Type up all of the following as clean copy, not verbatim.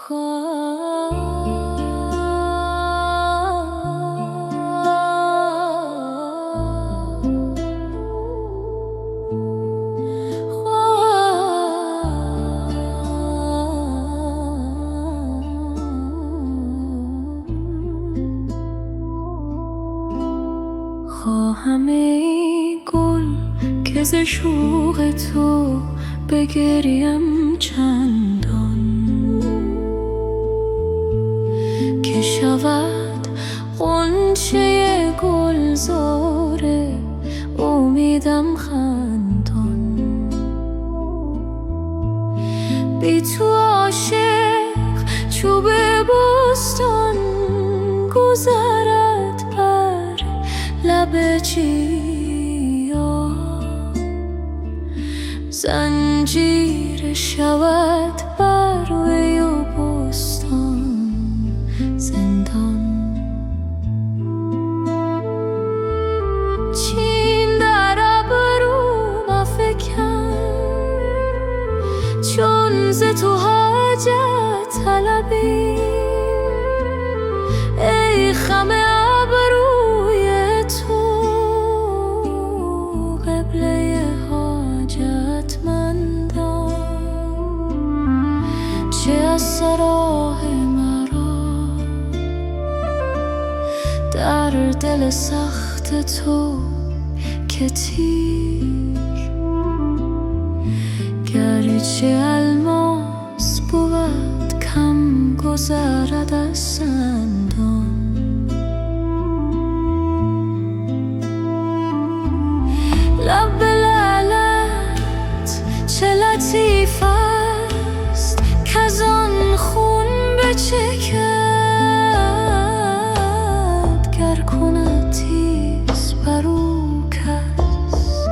خواهم ای گل که ز شوق تو بگریم چندان که شود غنچه گلزار امیدم خندان. بی تو عاشق چوب بستان گذرد بر لب چیا، زنجیر شود بر وی و بستان زندان. چین در ابرو مفکن چون ز تو حاجت طلبی، ای خم ابروی تو قبله حاجتمندان. چه از سراه مرا در دل سخت تو که تیر، گرچه الماس بود کم گذرد از سندان. لب به لعلت چه لطیف است کز آن خون بچکد، گر کند تیز بر او کس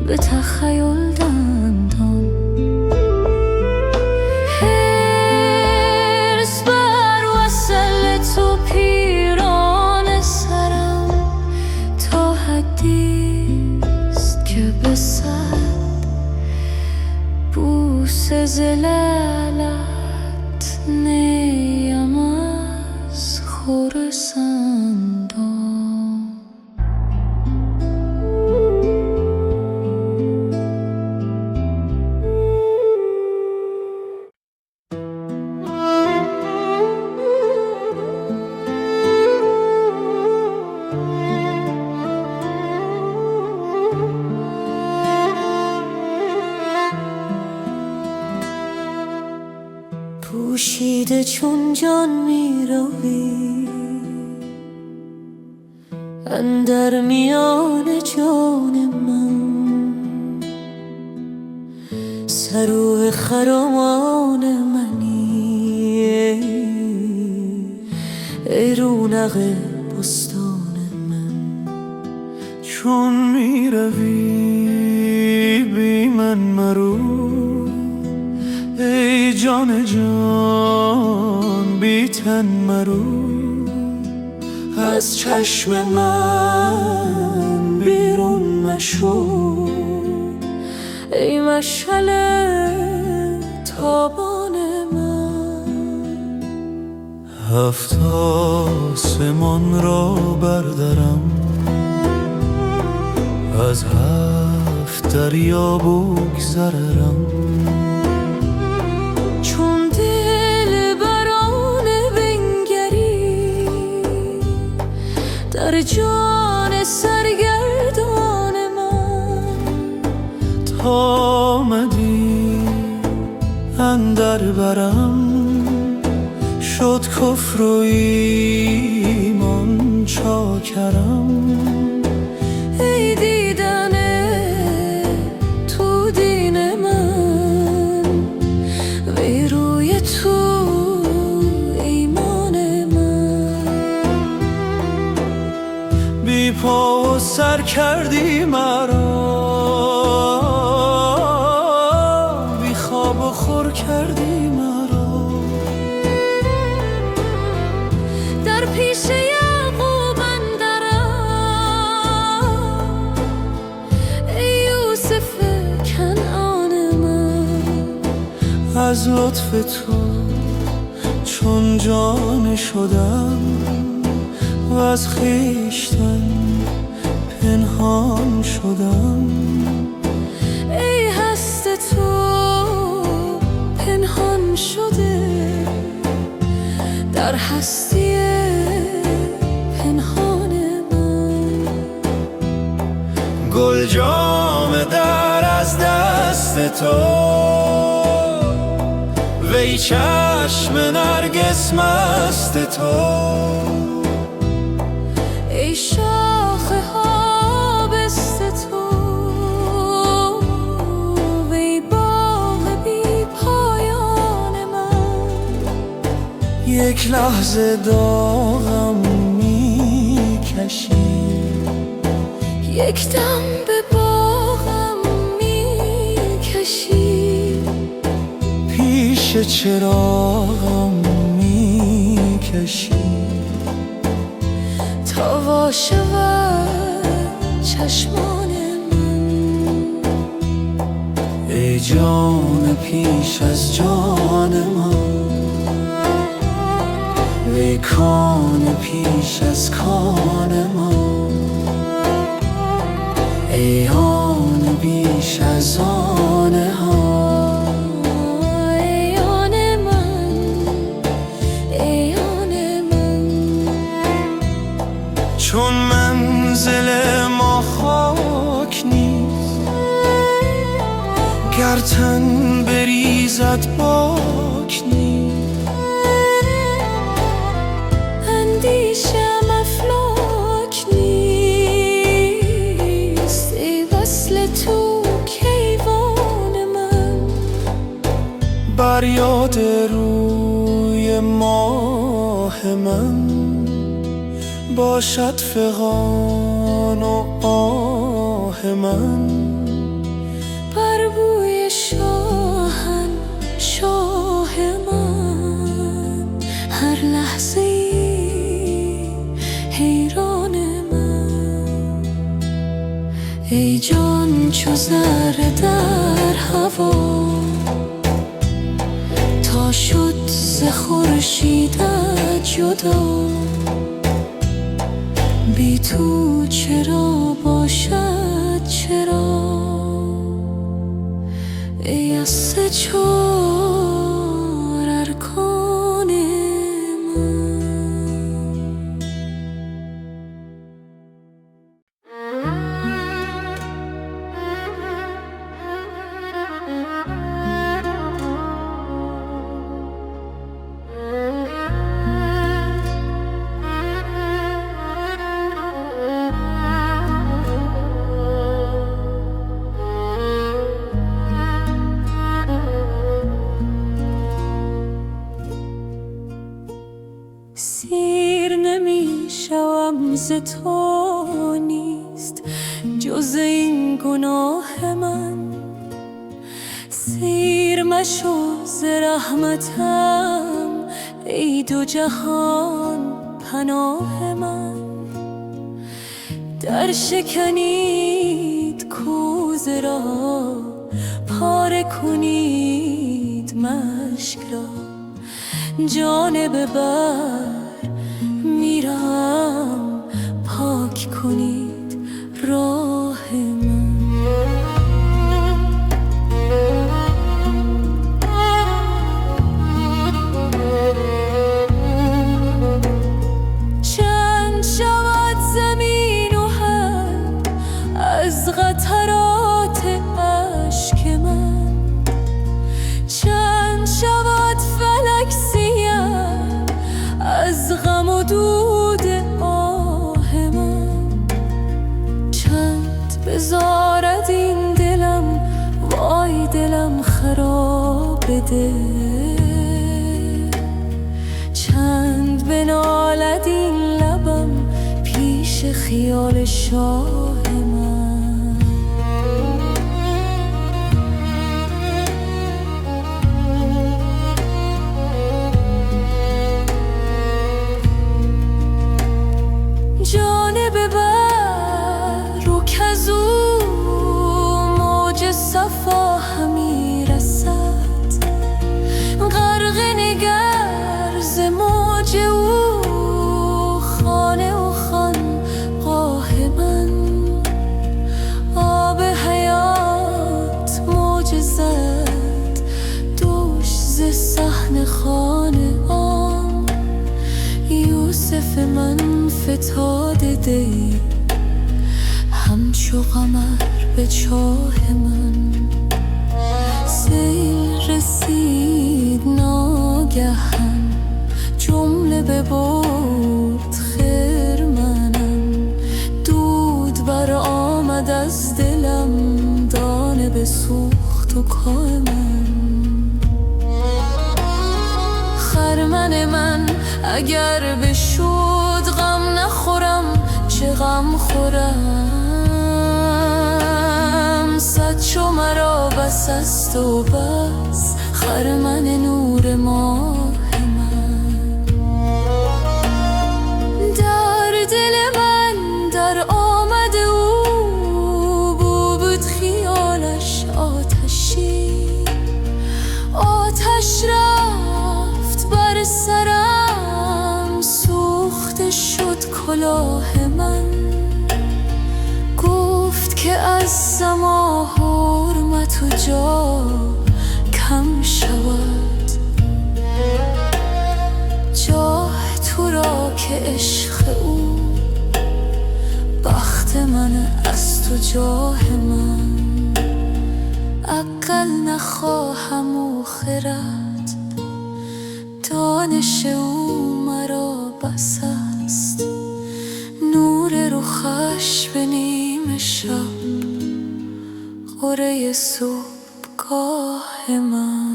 به تخیل دندان. حرص بر وصل تو پیران سرم تا حدیست که به صد بوسه ز لعلت نیم از خرسندان. پوشیده چون جان می روی اندر میان جان من، سرو خرامان منی ای رونق بستان من. چون می روی بی من مرو ای جان جان، بی تن مرو از چشم من بیرون مشو ای مشعل تابان من. هفت آسمان را بردرم، از هفت دریا بگذرم، چون دل بران بنگری در جان سرگردان من. تا آمدی اندر برم شد کفر و ایمان چاکرم. ای دیدن تو دین من، وی روی تو ایمان من. بی پا و سر کردی مرا، بی خواب و خور کردی مرا. در پیش یعقوب اندرم ای یوسف کنعان من. از لطف تو چون جان شدم و از خویشتن پنهان شدم. ای هست تو پنهان شده در هستی پنهان من. گل جام در از دست تو وی چشم نرگس مست تو. ای شاخه ها بست تو وی باغ بی پایان من. یک لحظه داغم می کشی یک دم به باغم می کشی پیش چراغم می کشی تا وا شود چشمان من. ای جان پیش از جان من وی کان پیش از کان من. ای آن بیش از آن ها ای آن من ای آن من. چون منزل ما خاک نیست گر تن بریزد باک نیست. اندیشم افلاک نیست ای وصل تو کیوان من. بر یاد روی ماه من باشد فغان و آه من. بر بوی شاه من هر لحظه ای حیران من. ای جان چو ذره در هوا تا شد ز خورشیدت جدا. بی تو چرا باشد چرا ای از سه چار ارکان من. سیر نمی شوم ز تو نیست جز این گناه من. سیر مشو ز رحمتم ای دو جهان پناه من. در شکنید کوزه را پاره کنید مشک را. جانب بر میرم پاک کنید راه من. چند شود زمین و هم از قطرات اشک من. چند شود فلک سیه از غم و دود آه من. چند بزارد این دلم وای دلم خراب ده. چند بنالد این لبم پیش خیال شاه من. جانب بر رو کزو موج صفا همی رسد. لطف من فتاده دی، همچو قمر به چاه من. سیل رسید ناگهان، جمله ببرد خرمنم. دود بر آمد از دلم، دانه بسوخت و کاه من. خرمن من اگر بشد غم نخورم، چه غم خورم. صد چو مرا بس است و بس، خرمن نور ماه من. در دل من در آمد او، بود خیالش آتشی. آتش رفت بر سرم، سوخته شد کلاه من. گفت که از سما حرمت و جا کم شود، جاه تو را که عشق او بخت من است و جاه من. عقل نخواهم و خرد، دانش او مرا بس است. نور رخش به نیم شب، غره صبحگاه من.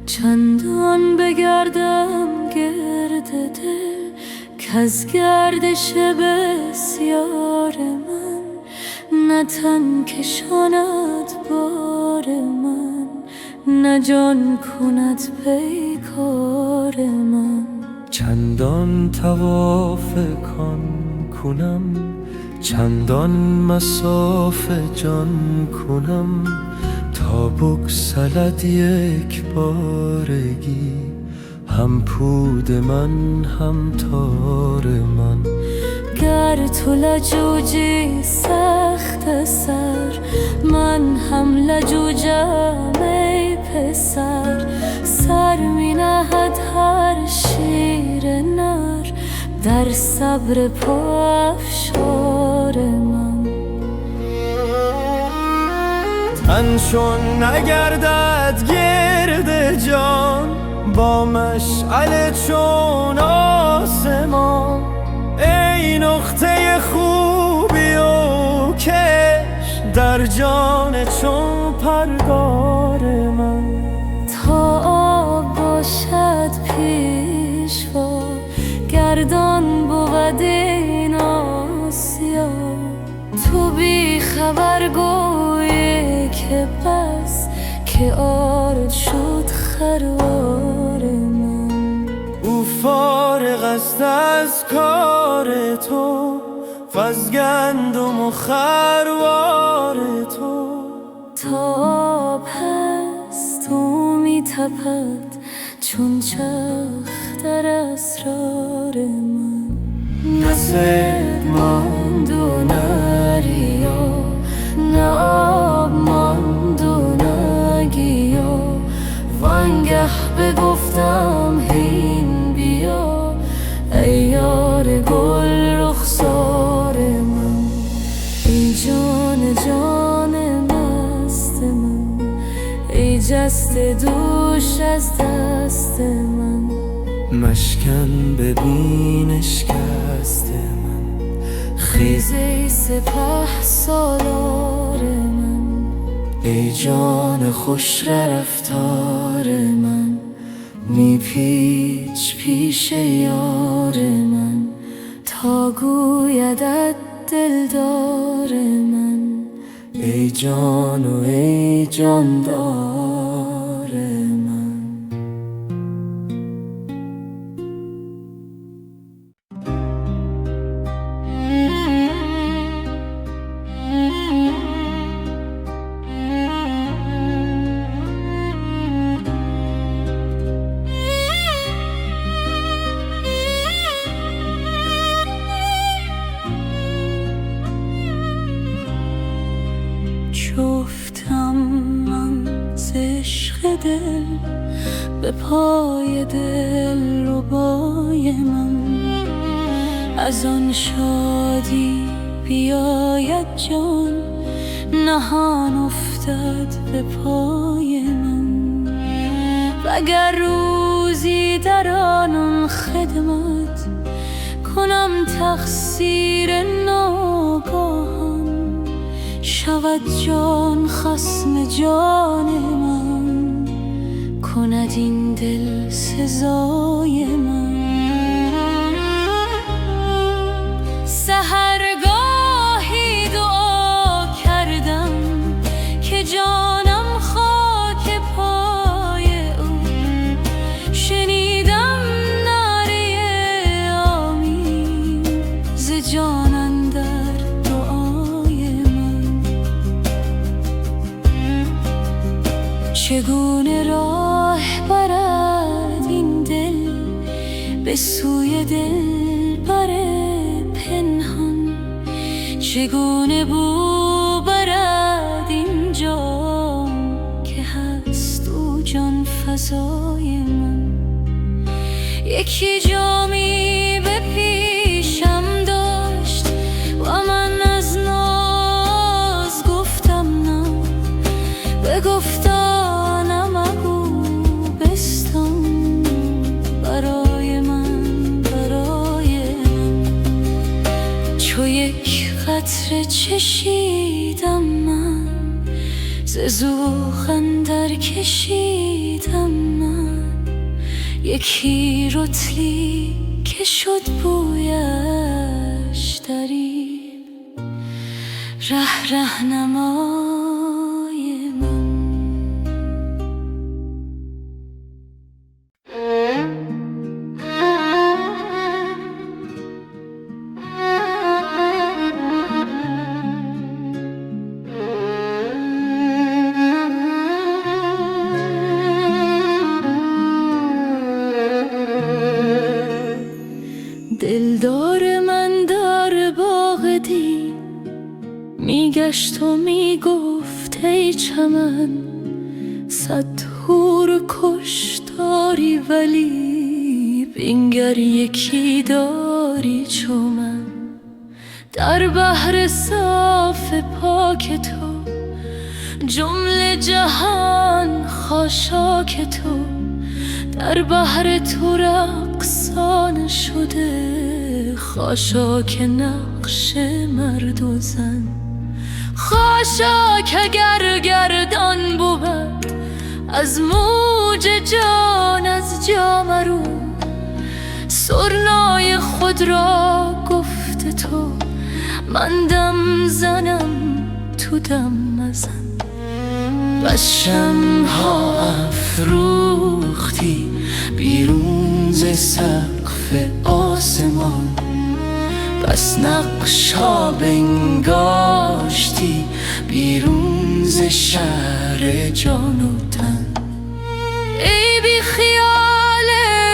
چندان بگردم گرد دل، کز گردش بسیار من. نه تن کشاند بار من، نه جان کند پیکار من. چندان طواف کان کنم، چندان مصاف جان کنم، تا بگسلد یک بارگی هم پود من هم تار من. گر تو لجوجی سخت سر، من هم لجوجم ای پسر. سر می نهد هر شیر نر، در صبر پافشار من. تن چون نگردد گرد جان، با مشعل چون آسمان. ای نقطه خوبی و کش، در جان چون پرگار من. تا آب باشد پیشوا، گردان بود این آسیا. تو بی خبر گویی که بس، که آرد شد خروار من. او فارغ است از کار تو، وز گندم و خروار تو. تا آب هست و می تپد، چون چرخ در اسرار من. نه صید ماند و نه ریا، نه آب ماند و نه گیا. وانگه بگفتم هین بیا، ای یار گل رخسار من. ای جان جان مست من، ای جست دوش از دست من. مشکن ببین اشکست من، خیز ای سپه سالار من. ای جان خوش رفتار من، می پیچ پیش یار من. تا گویدت دلدار من، ای جان و ای جاندار من. شفتم من ز عشق دل به پای دل ربای من، از آن شادی بیاید جان نهان افتد به پای من. وگر روزی در آن خدمت کنم تقصیر ناگاهان، شود جان خصم جان من، کند این دل سزای من. سحرگاهی دعا کردم که جانم خاک پای او، شنیدم نعره آمین ز جان اندر دعای من. چگونه راه برد این دل به سوی دلبر پنهان، چگونه بو برد این جام که هست او جان فزای من. یکی جامی به پیشم داشت و من از ناز گفتم نه، بگفتا نمگو بستان برای من، برای من. چو یک قطره چشیدم من ز ذوق اندر کشیدم من، یکی رطلی که شد بویش دریب رهنمای من. دلدار من در باغ دی میگشت و میگفت ای چمن، صد حور کش داری ولی بینگر یکی داری چو من. در بحر صاف پاک تو جمله جهان خاشاک تو، در بحر تو رقصان شده خاشاک نقش مرد و زن. خاشاک اگر گردان بود از موج جان از جا مرو، سرنای خود را گفت تو من دم زنم تو دم مزن. بس شمع‌ها افروختی بیرون ز سقف آسمان، بس نقش‌ها بنگاشتی بیرون ز شهر جان و تن. ای بی خیال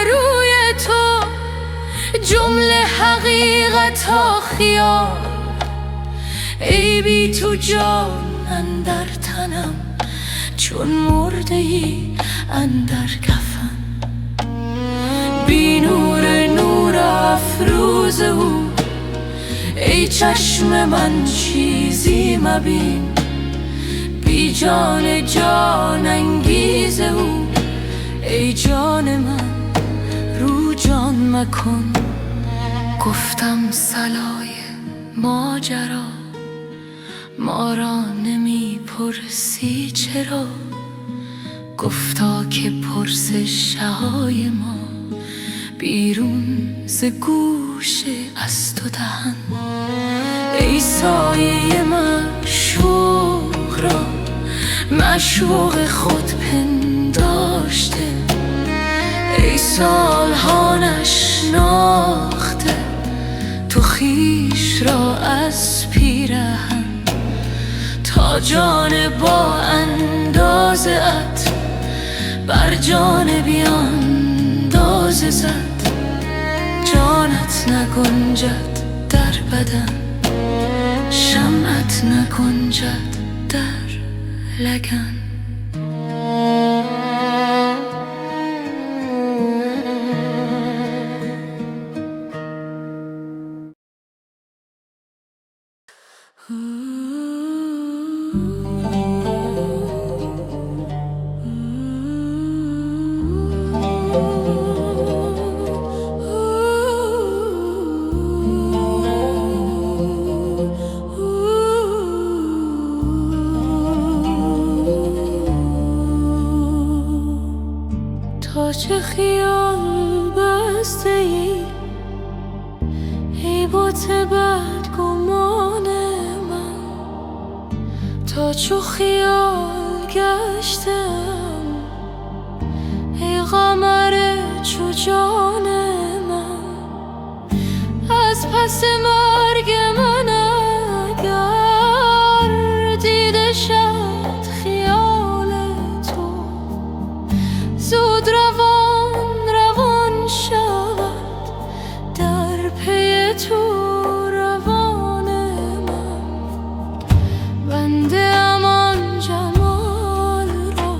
روی تو جمله حقیقت‌ها خیال، ای بی تو جان اندر تنم چون مرده‌ای اندر کفن. بی نور نور افروز او ای چشم من چیزی مبین، بی جان جان انگیز او ای جان من رو جان مکن. گفتم صلای ماجرا ما را نمی پرسی چرا، گفتا که پرسش های ما بیرون ز گوش از تو دهن. ای سایه من شو معشوق خود پنداشته، ای سالها نشناخته تو خویش را از پیرهن تا جان با اندازه ات بر جان بیاندازه زد. جانت نگنجد در بدن، شمعت نگنجد در لگن. تا چه خیال بسته ای بت بدگمان من، تا چو خیال گشتم ای قمر چو جان من. از پس مرگ من اگر دیده شد خیال تو، زود روان شود در پی تو روان من. بنده امان جمال را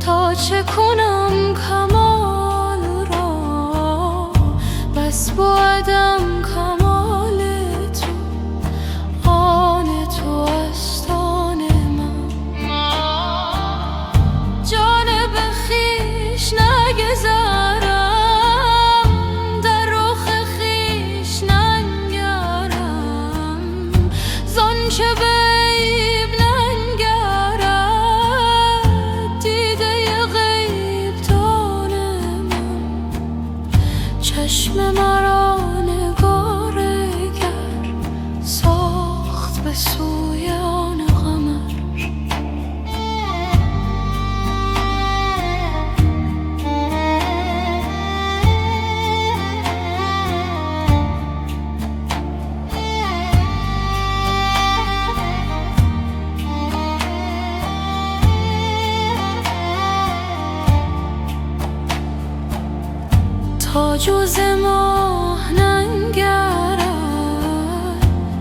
تا چه کنم کمال را، بس بودم کمال تو آن تو است آن من. جان به خویش نگذرم، در رخ خویش ننگرم، زان چه به عیب ننگرد دیده غیب دان من. چشم مرا نگارگر ساخت به سوی آن قمر. تا جز ماه ننگرد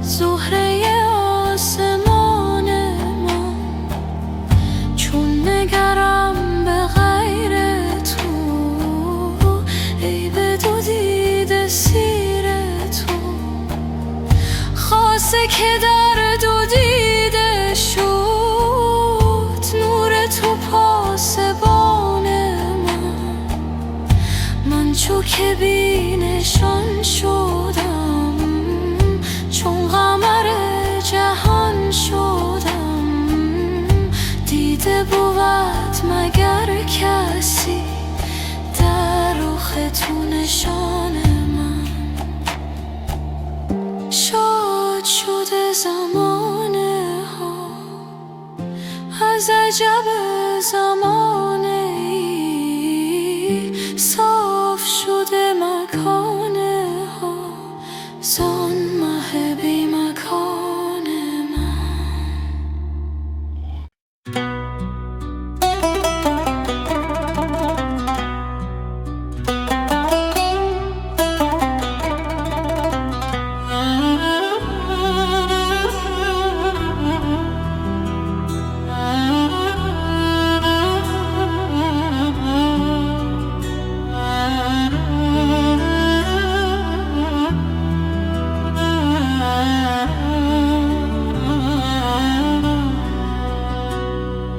زهره آسمان من، چون نگرم به غیر تو ای به دو دیده سیر تو. خاصه که در دو دیده شد نور تو پاسبان من، چو که بی نشان شدم چون قمر جهان شدم. دیده بود مگر کسی در رخ تو نشان من. شاد شده زمانه ها از عجب زمانه ای، صاف شده مکانه ها زان مه بی مکان من.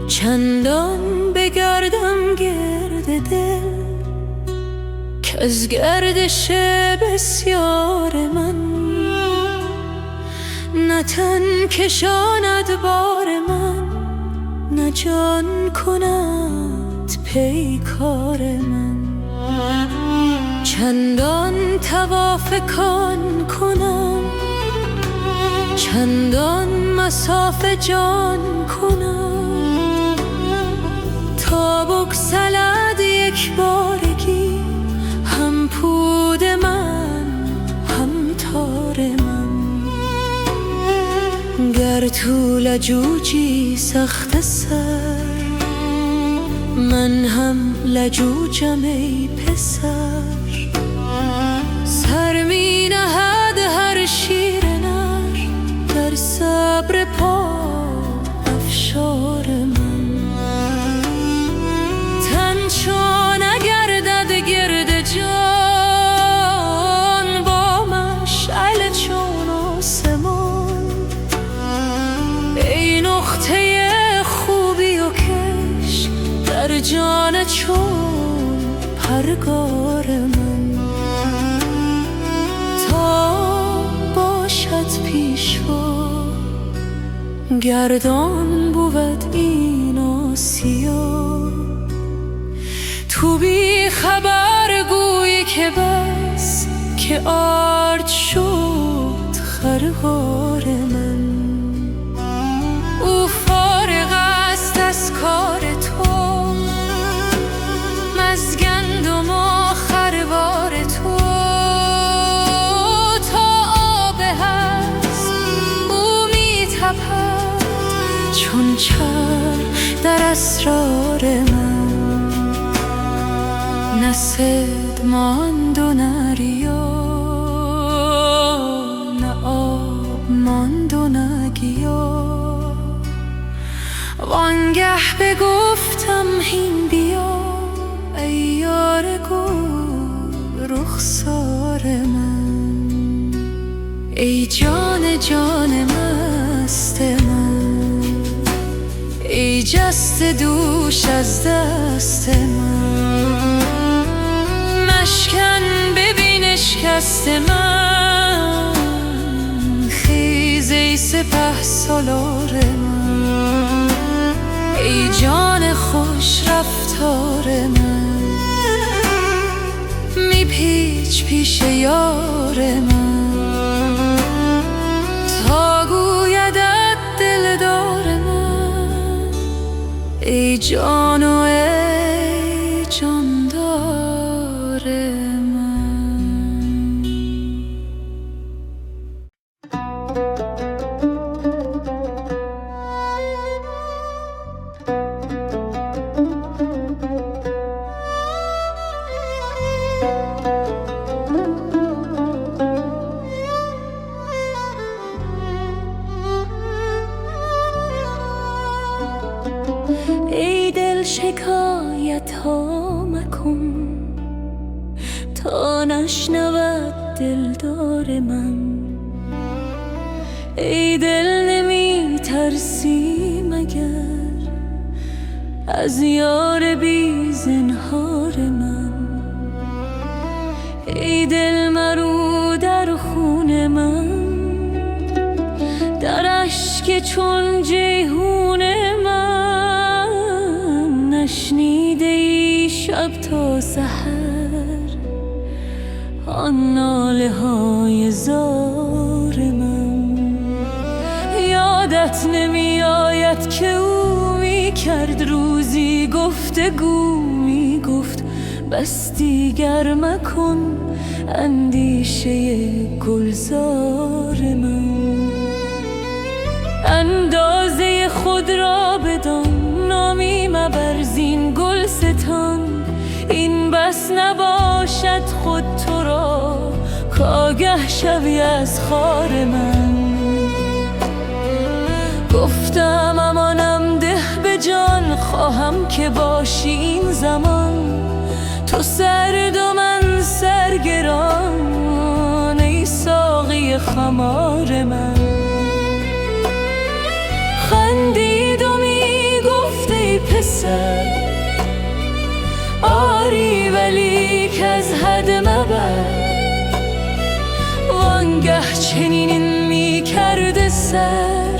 چندان بگردم گرد دل که از گردش بسیار من، نه تن کشاند بار من، نه جان کند پیکار من. چندان طواف کان کنم، چندان مصاف جان کنم، بگسلد یک بارگی، هم پود من هم تار من. گر تو لجوجی سخت سر، من هم لجوجم ای پسر. سر می نهد هر شیر نر در صبر پا افشار من. تن چون نگردد گرد جان، با مشعل چون آسمان. ای نقطه خوبی و کش در جان چون پرگار من. تا باشد پیشوا گردان بود این آسیا. تو بی خبر گویی که بس که آرد شد خرگار من. او فارغ است از کار تو، مزگندم و خروار تو. تا آب هست او می تپد چون چر در اسرار من. نه صید ماند و نه ریا، نه آب ماند و نه گیا. وانگه بگفتم هین بیا ای یار گل رخسار من. ای جان جان مست من، ای جست دوش از دست من. مشکن ببین اشکست من، خیز ای سپهسالار من. ای جان خوش رفتار من، می پیچ پیش یار من. تا گویدت دلدار من، ای جان و ای جاندار من. ای دل شکایت ها مکن تا نشنود دلدار من. ای دل نمی ترسی مگر از یار بی زنهار من. ای دل مرو در خون من، در اشک چون جیحون من. نشنیده ای شب تا سحر آن ناله های زار من. یادت نمی آید که او می کرد روزی گفتگو، می گفت بس دیگر مکن اندیشه گلزار من. اندازه خود را بدان، نامی مبر زین گلستان. این بس نباشد خود تو را کآگه شوی از خار من. گفتم امانم ده به جان، خواهم که باشی این زمان. تو سرد و من سرگران، ای ساقی خمار من. خندید و می گفت ای پسر، آری ولی که از حد مبر. وانگه چنین می کرده سر،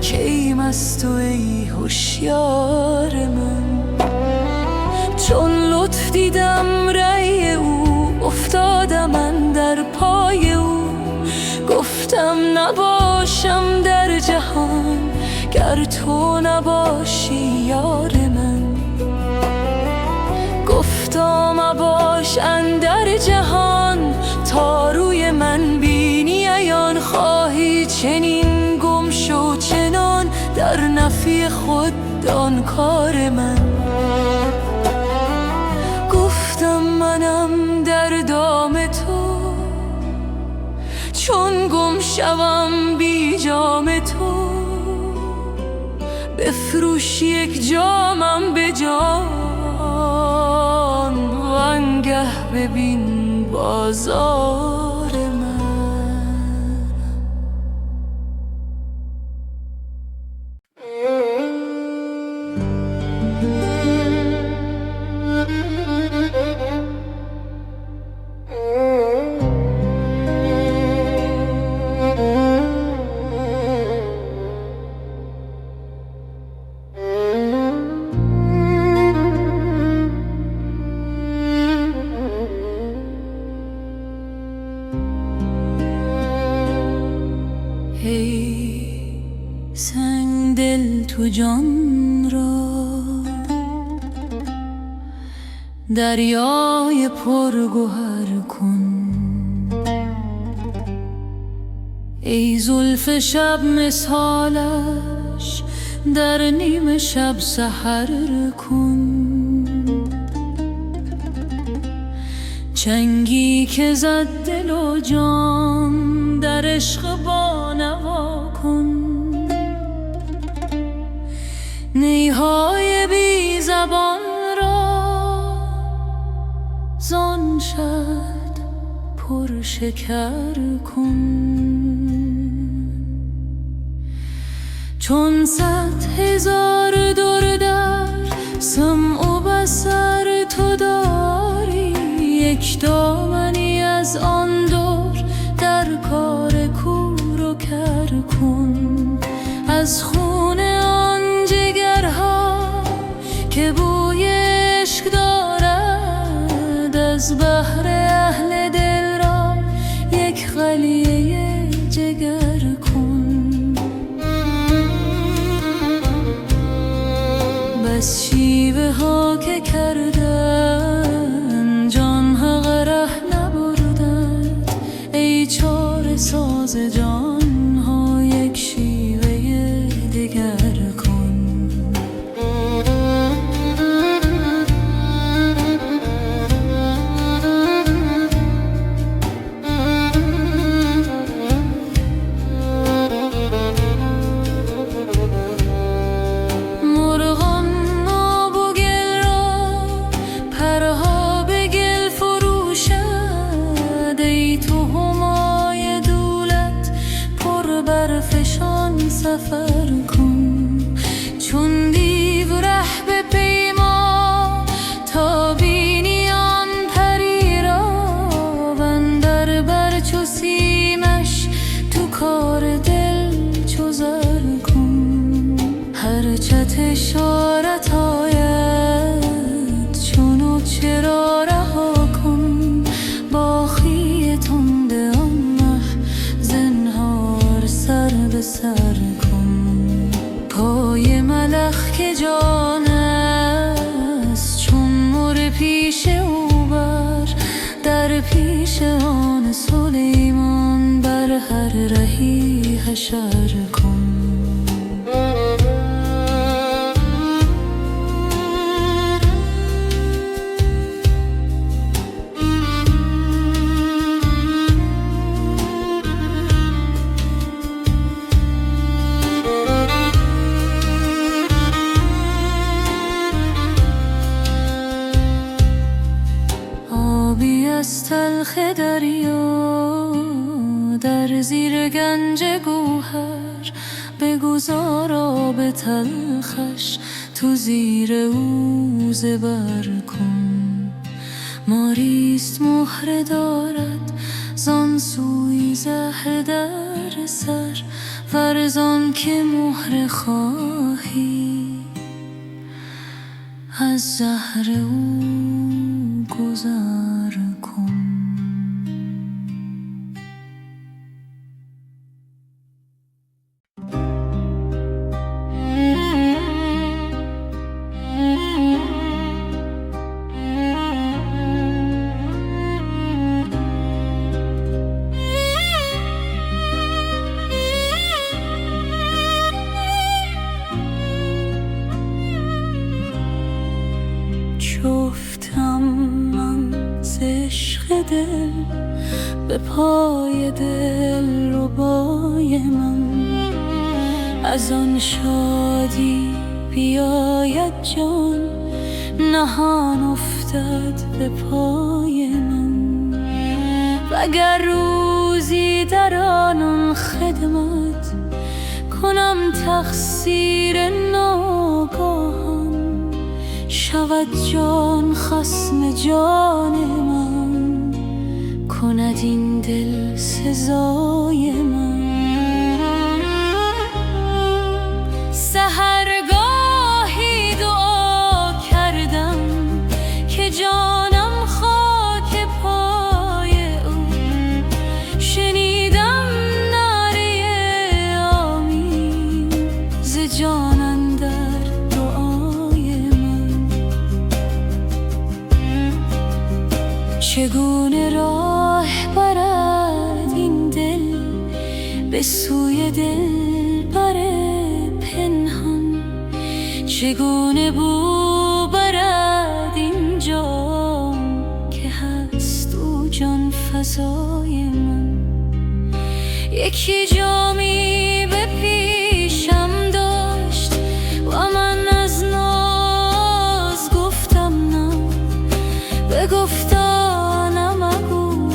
که ای مست و ای هوشیار من. چون لطف دیدم رأی او، افتادم اندر پای او. گفتم نباشم در جهان گر تو نباشی یار من. تنها مباش اندر جهان، تا روی من بینی عیان خواهی چنین گم شو چنان در نفی خود دان کار من. گفتم منم در دام تو، چون گم شوم بی جام تو، بفروش یک جامم به جان، وانگه ببین بازار من. ای سنگ دل تو جان را دریای پرگوهر کن، ای زلف شب مثالش در نیم شب سحر کن. چنگی که زد دل و جان در عشق بانوا کن، نیهای بی زبان را زان شد پر شکر کن. چون 100,000 در سمع و بصر تو داری، یک دامنی از آن دور در کار کور و کر کن. از خون آن جگرها که بوی عشق دارد، از بحر اهل دل را یک قلیه جگر کن. بس شیوه ها که کردن جان ها غره نبردند، ای چاره ساز جان ها یک شیوه دگر کن. سفر کن چون دیو ره به پیما، تا بینی آن پری را وندر بر چو سیمش تو کار دل چو زر کن. هر چت اشارت آید چونو چرا رها کن، باخی تنده آن مه زنهار سر به سر کن. پای ملخ که جان است چون مر پیش او بر، در پیش آن سلیمان بر هر رهی حشر کن. از تلخ دریا در زیر گنج گوهر، بگذار آب تلخش تو زیر او زبر کن. ماریست مهره دارد زان سوی زهر در سر، ورزان که مهره خواهی از زهر او گذر کن. پای دلربای من. از آن شادی بیاید جان، نهان افتد به پای من. وگر روزی در آن خدمت کنم تقصیر ناگاهان، شود جان خصم جان من، کند این دل سزای من. سحرگاهی دعا کردم که جانم خاک پای او، شنیدم نعره آمین ز جان اندر دعای من. چگونه راه برد این دل به سوی دلبر پنهان، چگونه بو برد این جام که هست او جان فزای من. یکی جامی به پیشم داشت و من از ناز گفتم نه، بگفتا نمگو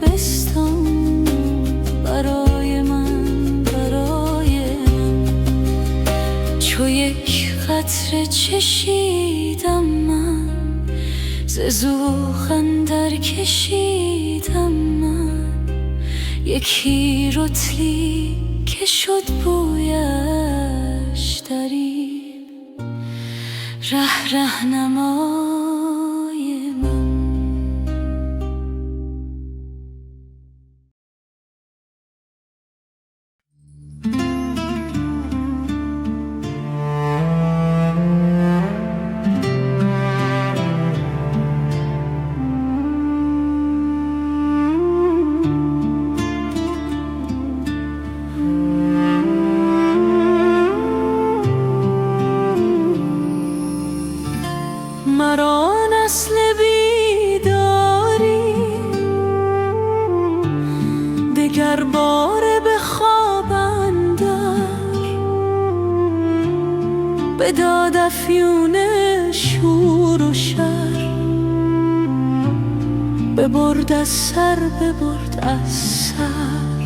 بستان برای من، برای من. چو یک قطره چشیدم من، ز ذوق اندر کشیدم من. یکی رطلی که شد بویش در این ره رهنمای من. مرا نسل بیداری دگر باره به خواب اندر، به داد افیون شور و شر، ببرد از سر، ببرد از سر.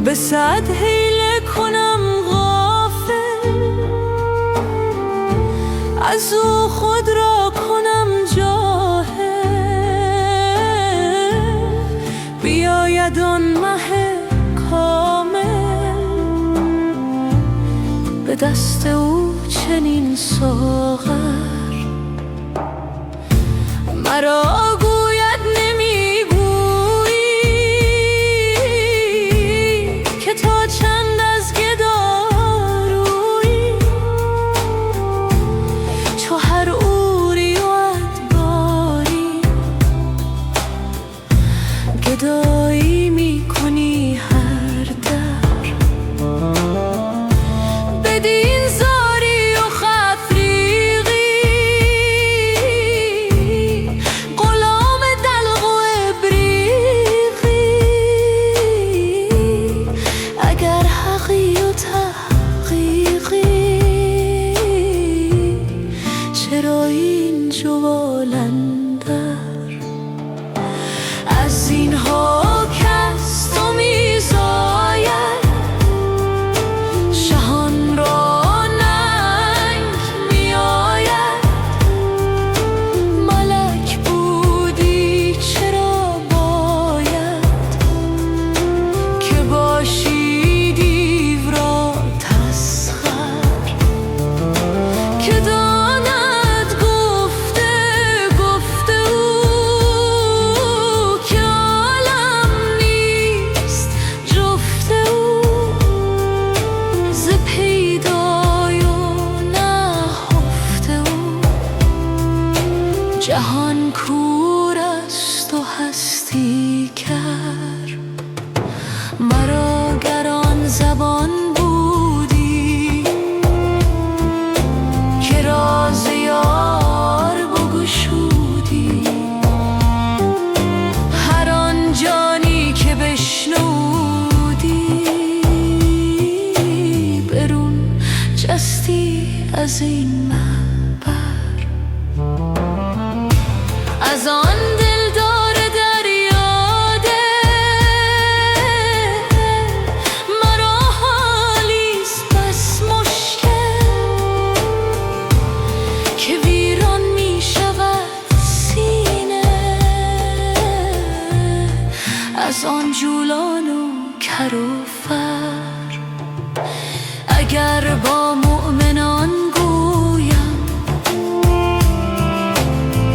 به صد حیله کنم از او خود را کنم جاهل، بیاید آن مه کامل به دست او چنین ساغر. مرا گوید نمیگویی که تا چند از گدارویی، چو هر اوری و ادباری گدایی میکنی هر در. بدین زاری و خفریقی غلام دلق و ابریقی، اگر حقی و تحقیقی چرا این جوال اندر. از اینها از این محبر. از آن دلدار دریاده مرا حالیست بس مشکل که ویران می شود سینه از آن جولان و کر و فر. اگر با مؤمنان گویم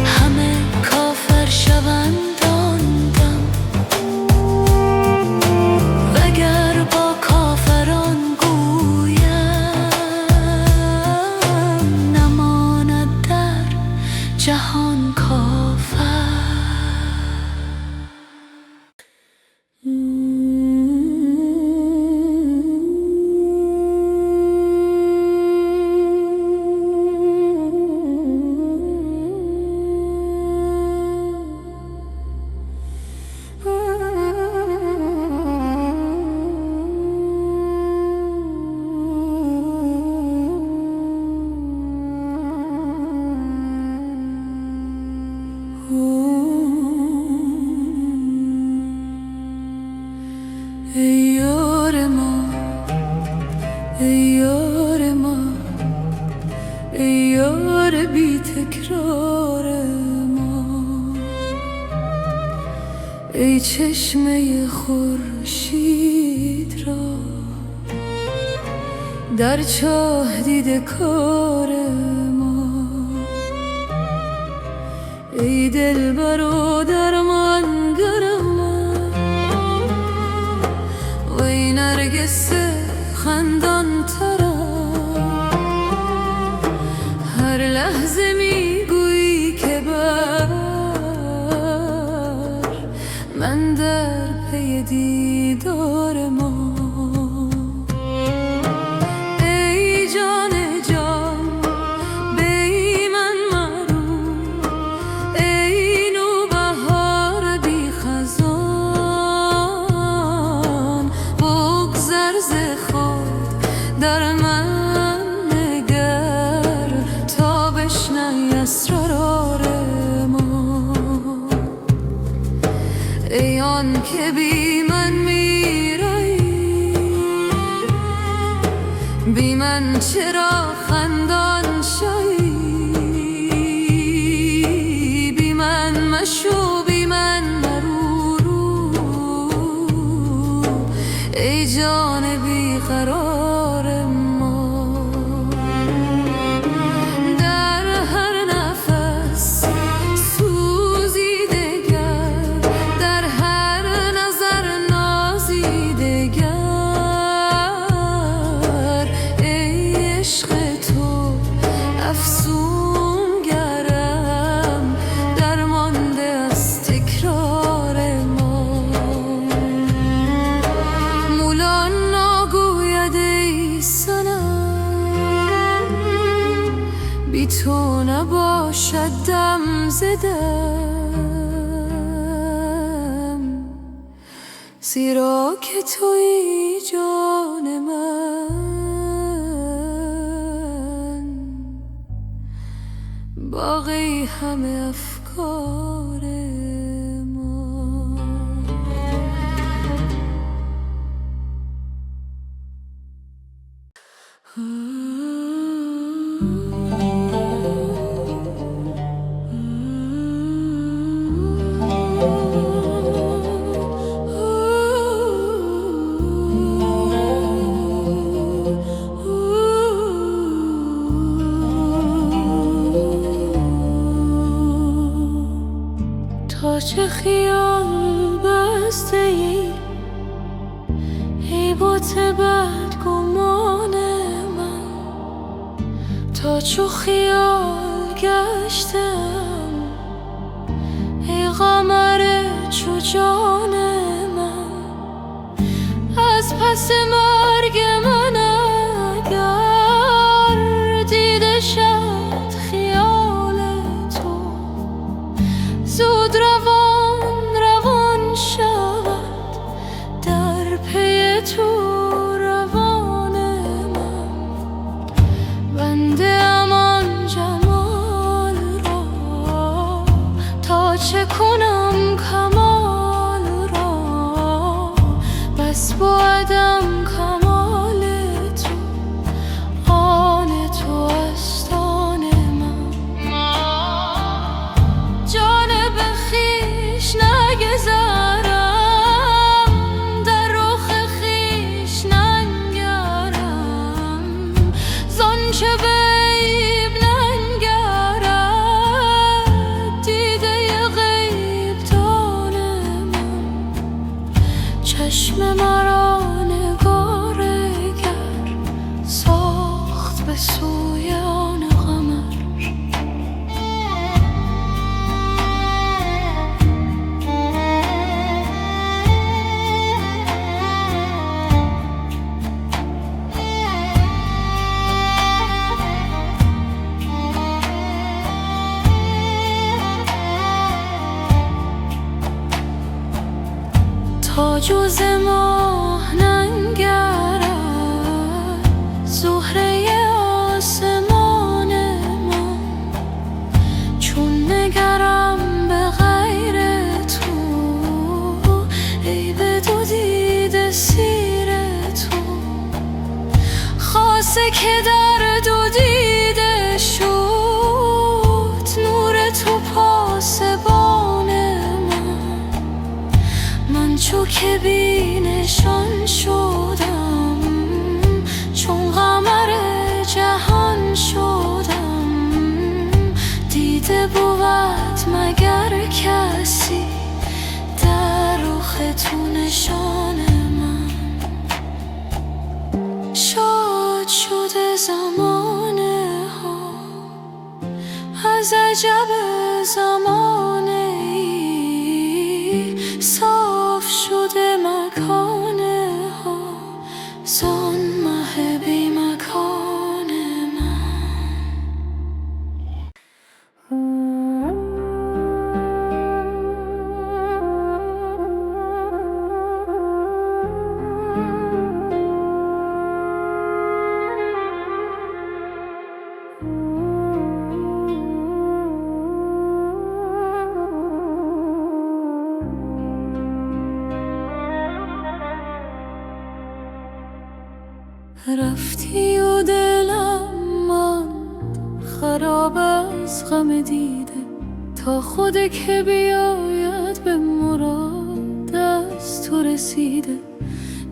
همه کافر شوند آن دم، وگر با کافران گویم نماند در جهان کافر. ای یار ما، ای یار ما، ای یار بی تکرار ما، ای چشمه خورشید را در چاه دیده کار ما، ای دلبر و درمانگر ما، وی نرگس خندان ترا. هر لحظه میگویی که بر من در پی دیدار ما. ای جان جان بی من مرو، ای نوبهار بی خزان، بگذر ز خود در من نگر تا بشنوی اسرار ما. ای آن که بی من میرایی، بی من چرا خندان شایی، بی من مشو بی من مرو، ای جان بی قرار ما. در هر نفس سوزیده گر، در هر نظر نازیده گر، ای عشق تو افسون گرم درمانده از تکرار ما. مولان ناگوید ای صنم، بی تو نباشد دم زدم، زیرا که تویی جان من، باقی همه افکار ما. تا چه خیال بسته ای، ای بت بدگمان من، تا چو خیال گشتم، ای قمر چو جان من. از پس مرگ من اگر دیده شد خیال تو، زود روان شود در پی تو روان من. بنده پس بایدم کمال تو، آن تو است آن من. جانب خویش نگذرم، در رخ خویش ننگرم، زانچه به عیب ننگرد، دیده غیب دان من. چشم مرا نگارگر ساخت به سوی آن قمر. تا جز ماه ننگرد زهره آسمان من، چون نگرم به غیر تو، ای به دو دیده سیر تو. خاصه که در دو دیده شد نور تو پاسبان من، چو که بی نشان شدم، چون قمر جهان شدم. دیده بود مگر کسی در رخ تو نشان من. شاد شده زمانه ها از عجب زمانه ای، صاف شده مکانه ها زان مه بی مکان رفتی و دلم ماند خراب از غم دیده، تا خود که بیاید به مراد از تو رسیده.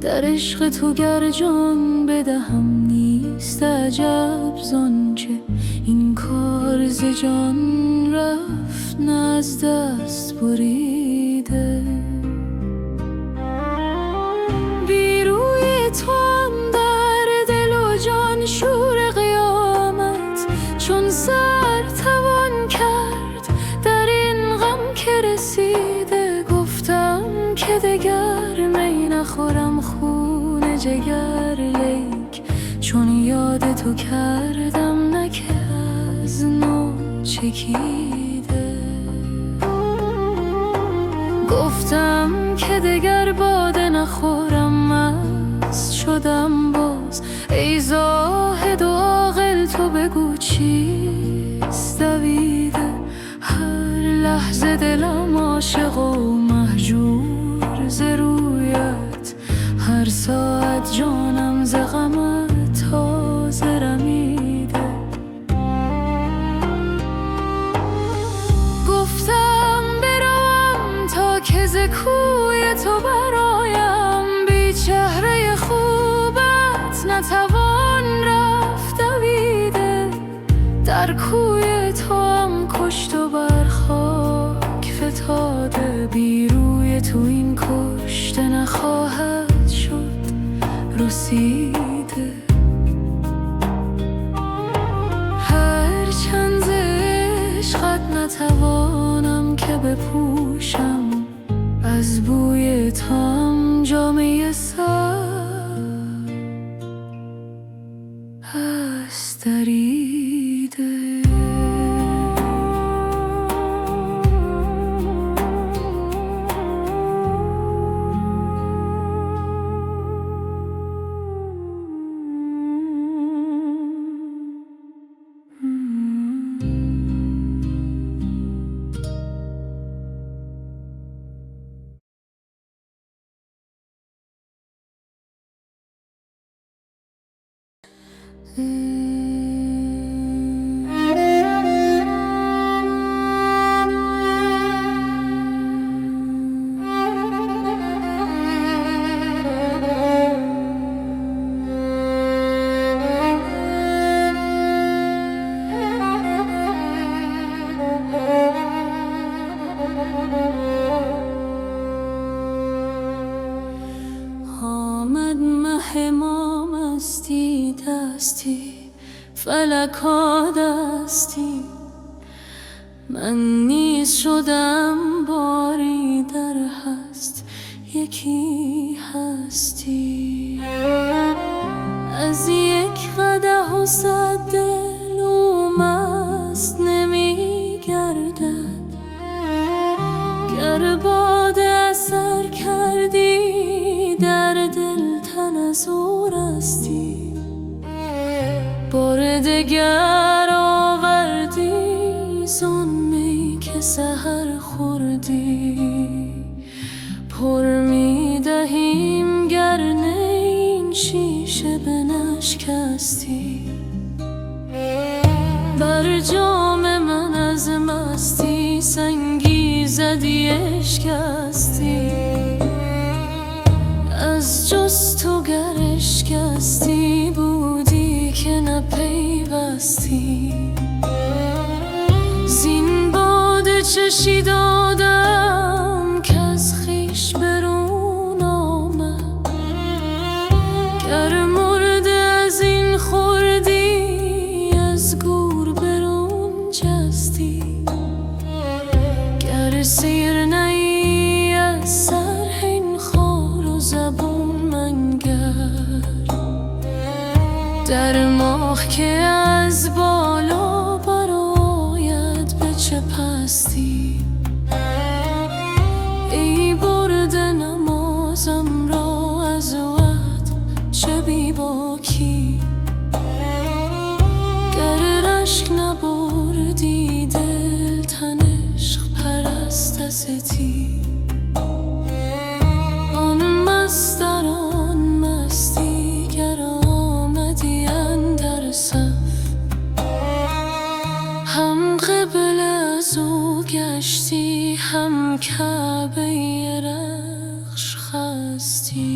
در عشق تو گر جان بدهم نیست عجب، زانچه این کار ز جان رفت نه از دست بریده. بی روی تو شور قیامت چون سر توان کرد در این غم که رسیده. گفتم که دگر می نخورم خون جگر، لیک چون یاد تو کردم نه که از نو چکیده. گفتم که دگر باده نخورم مست شدم باز، ای زاهد و عاقل تو بگو چیست دویده. هر لحظه دلم عاشق و مهجور ز رویت، هر ساعت جانم ز غمت تازه رمیده. گفتم بروم تا که ز کوی تو برایم، بی چهره خوبت نتوان رفت دویده. در کوی تو هم کشت و بر خاک فتاده، بی روی تو این کشته نخواهد شد رسیده. هر چند ز عشقت نتوانم که بپوشم، از بوی تو هم جامه سر هست دریده. آمد مه ما مستی دستی، فلکا دستی، من نیز شدم باری در هست یکی هستی. از یک قدح و 100 دل او مست نمی گردد، گر باده اثر کردی در دل تن از او رستی. بار دگر آوردی زان می که سحر خوردی، پر می دهیم گر نه این شیشه بنشکستی. بر جام من از مستی سنگی زدی اشکستی، از جز تو گر اشکستی بودی که نپیوستی. زین باده چشی دادم که از خویش برون آمد، گر مرده از این خوردی از گور برون جستی. گر سیر نهی از سر این خار و زبون منگر، در ماه که از بالا برآید به چه پستی. ای برده نمازم را از وقت چه بی باکی، گر رشک نبردی دل تن عشق پرست استی. آن مست در آن مستی گر آمدی اندر صف، هم قبله از او گشتی هم کعبه رخش خستی.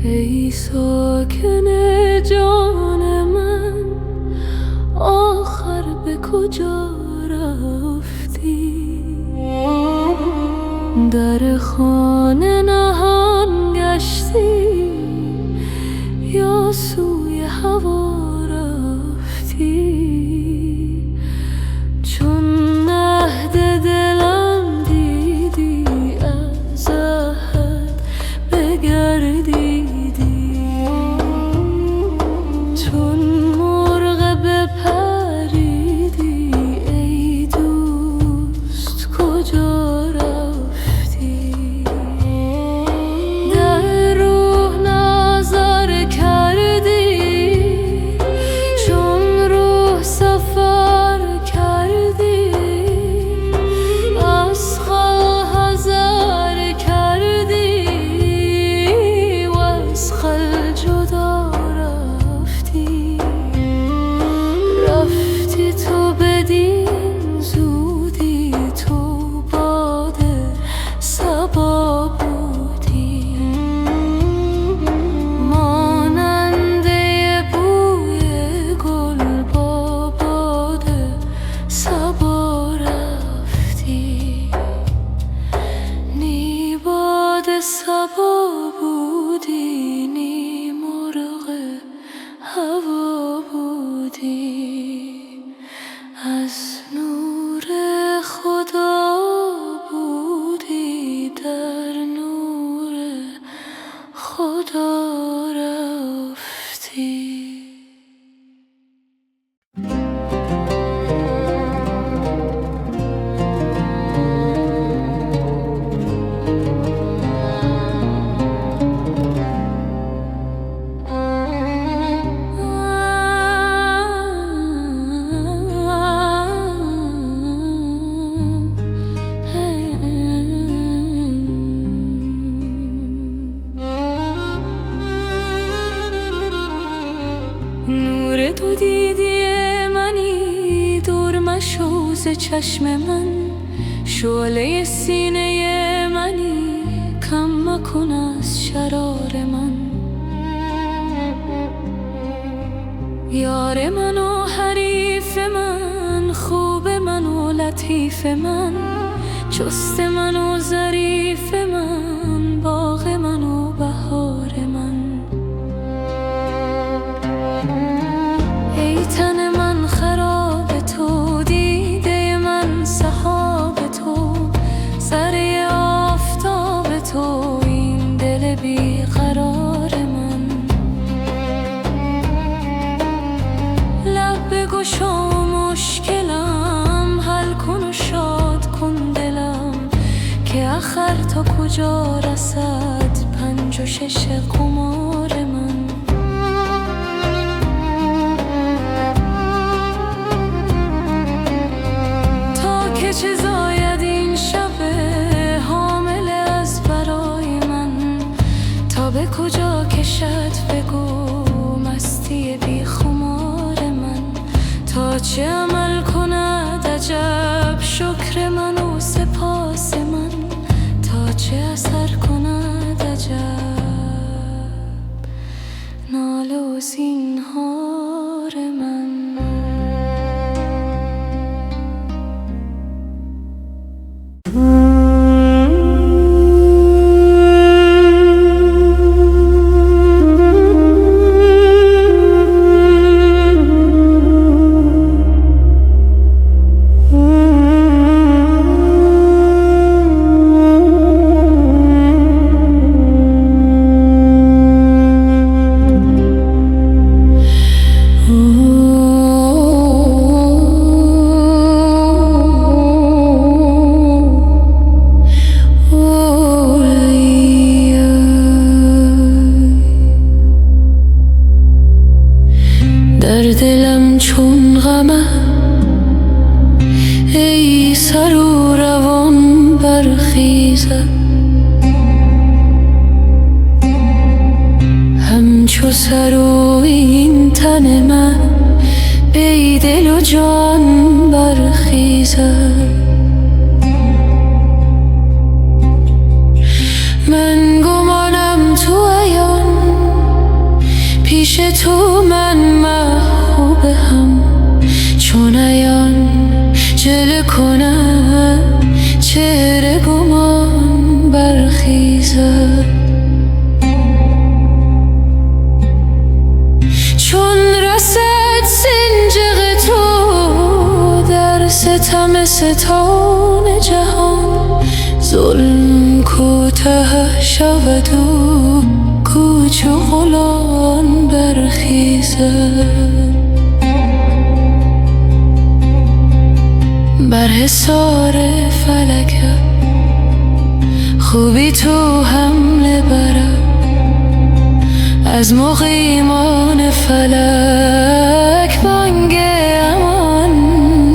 ای ساکن جان من آخر به کجا رفتی؟ در خانه نهان گشتی یا سوی هوا رفتی؟ چون عهد دلم دیدی از عهد بگردی، چون مرغ بپریدی ای دوست کجا رفتی؟ در روح نظر کردی روز چشم من، شعله سینه منی، کم مکن از شرار من. یار من و حریف من، خوب من و لطیف من، چست من و ظریف من، باغ من و بهار من. ای تن من خراب تو، دیده من سحاب تو، ذره آفتاب تو، این دل بیقرار من. لب بگشا و مشکلم حل کن و شاد کن دلم، که آخر تا کجا رسد 5 و 6 قمار من. تا که چه زاید این شب حامل از برای من، تا به کجا کشد بگو مستی بی خمار من. تا چه عمل کند عجب شکر من و سپاس من، تا چه اثر کند عجب ناله و زینهار من. در دلم چون غمم ای سر و روان برخیزد، همچو سر و این تن من بی دل و جان برخیزد. من گمانم تو عیان پیش تو من محبوب هم، چون عیان جلوه کنم چهره گمان برخیزد. چون رسد سنجق تو در ستم ستان جهان، ظلم کوته شود و کوچ و غلان برخیزد. بر حصار فلکم خوبی تو حمله برم، از مقیمان فلک بانگ امان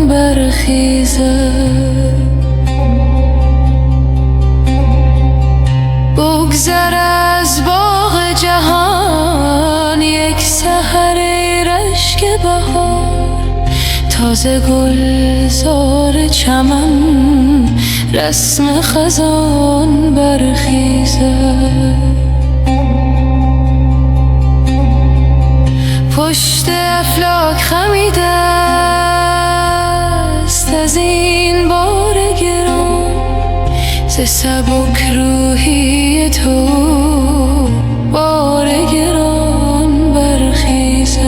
برخیزد. بگذر از باغ جهان یک سحر رشک بهار، تازه گلزار چمن رسم خزان برخیزد. پشت افلاک خمیده است از این بار گران، ز سبک روحی تو بار گران برخیزد.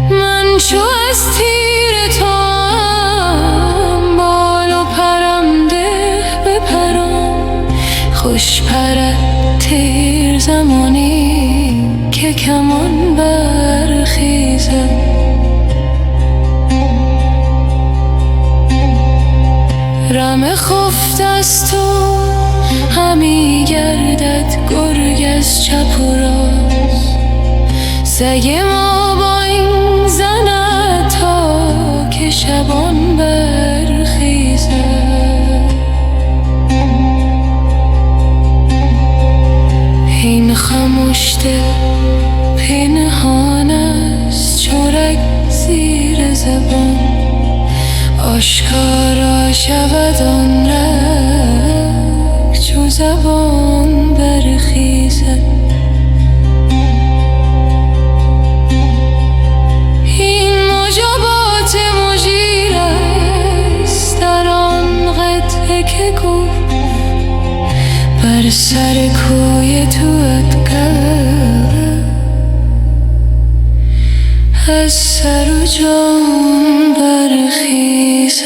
من چو از تیر توام بال و پرم ده بپرم، خوش پرد تیر زمانی که کمان برخیزد. رم خفت از تو همی گردد گرگ از چپ و راست، سگ ما با این زند تا که شبان برخیزد. این خموش دل پنهان است چو زبان آشکارا شود آن رنگ چون زبان برخیزد. این مجابات مجیر است در آن قطعه که گفت بر سر کوی توت از سر و جان برخیزد.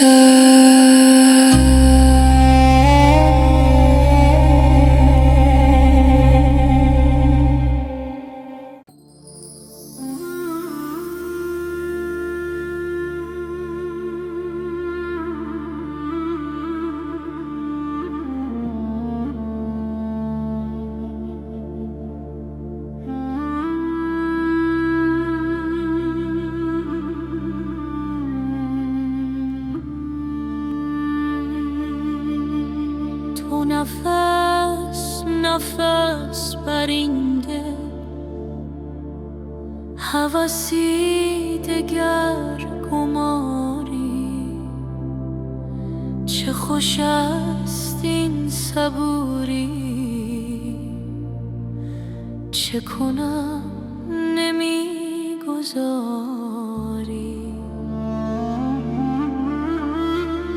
تو نفس نفس بر این دل هوسی دگر گماری، چه خوش است این صبوری، چه کنم نمیگذاری.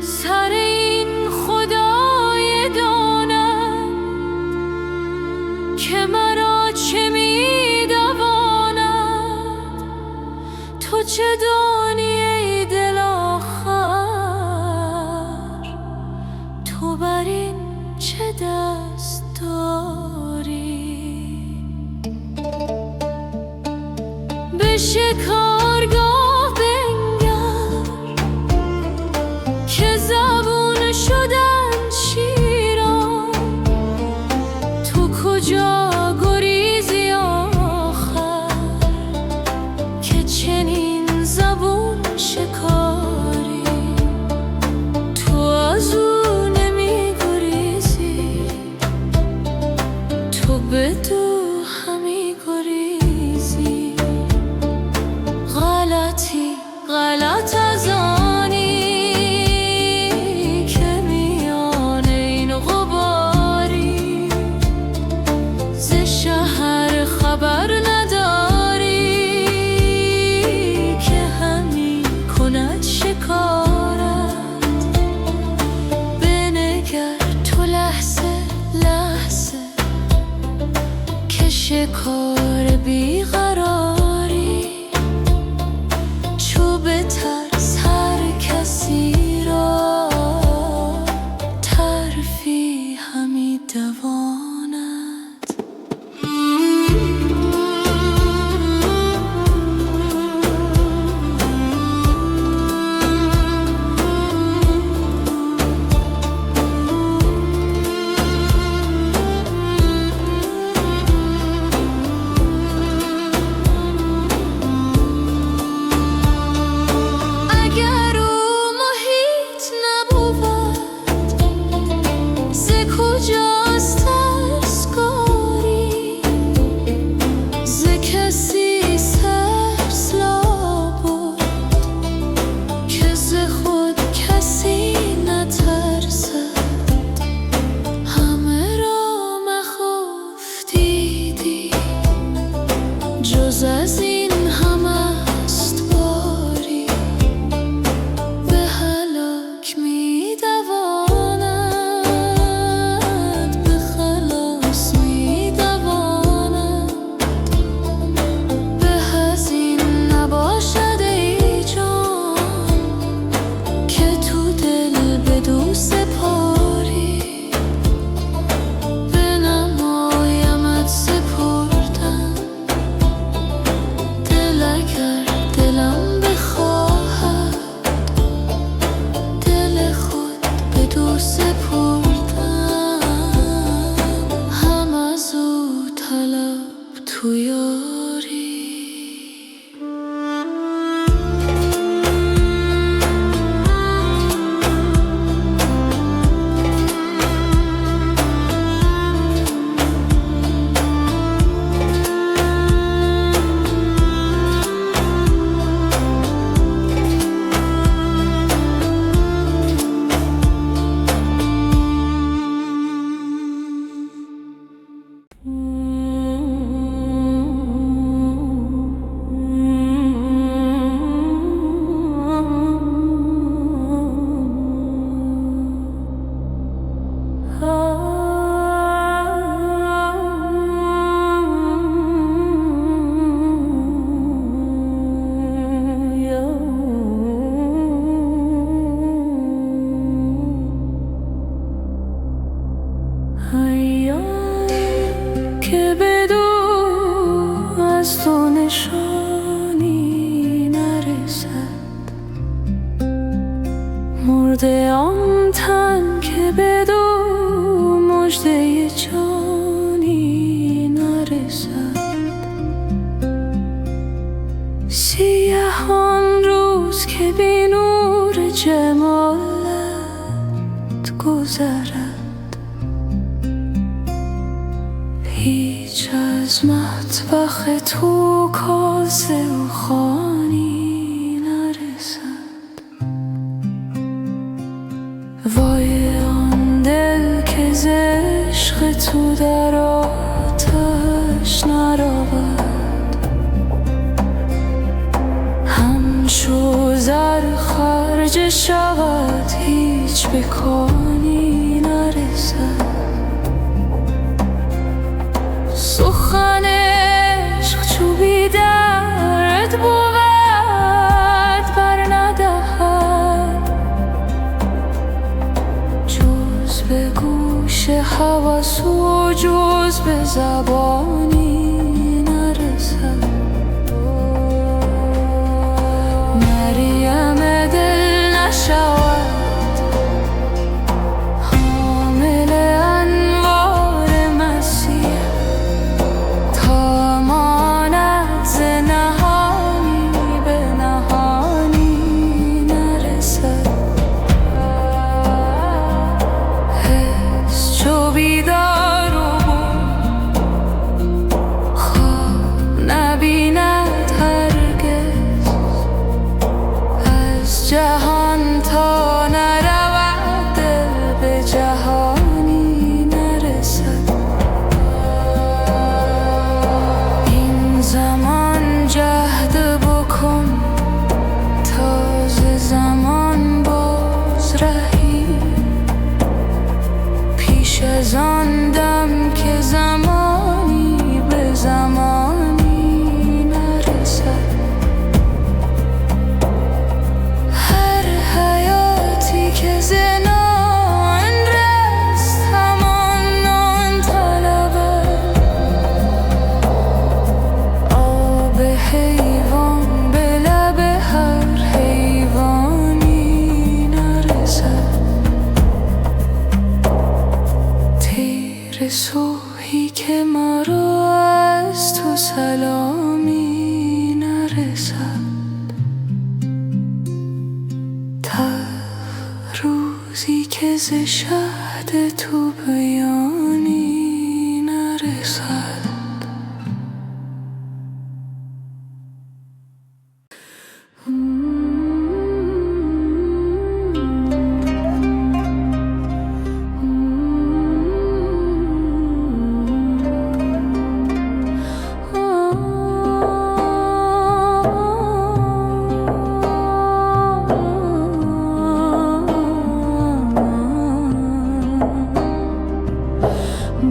سر این خدای داند که مرا چه میدواند، تو چه دانی ای دل آخر، تو بر این چه دست داری. به شکارگاه بنگر که زبون شدن شیران، تو کجا گریزی آخر که چنین زبون شکاری. تو از او نمی گریزی، تو بدو همی گریزی. غلط از آنی که میان این غباری، ز شهر خبر نداری که همی کند شده آن تن که بدو مژده جانی نرسد. سیاه آن روز که بی نور جمالت گذرد، هیچ از مطبخ تو کاسه و خوانی نرسد. وای آن دل که ز عشق تو در آتش نرود، همچو زر خرج شود هیچ به کانی نرسد. سخن عشق چوبی درد بود بر ندهد، جز به گوش هوس و جز به زبانی نرسد. مریم دل نشود حامل انوار مسیح، تا ماند ز نهانی به نهانی نرسد. حس چو بیدار و خواب نبیند هرگز، از جهان تا نرود دل به جهانی نرسد. این زمان جهد بکن تا ز زمان باز رهی، پیش از آن دم که زمانی به زمانی نرسد. هر حیاتی که ز نان رست همان نان طلبد، آب حیوان به لب هر حیوانی نرسد. تیر صبحی که مرا از تو سلامی نرسد، روزی که ز شهد تو بیانی نرسد.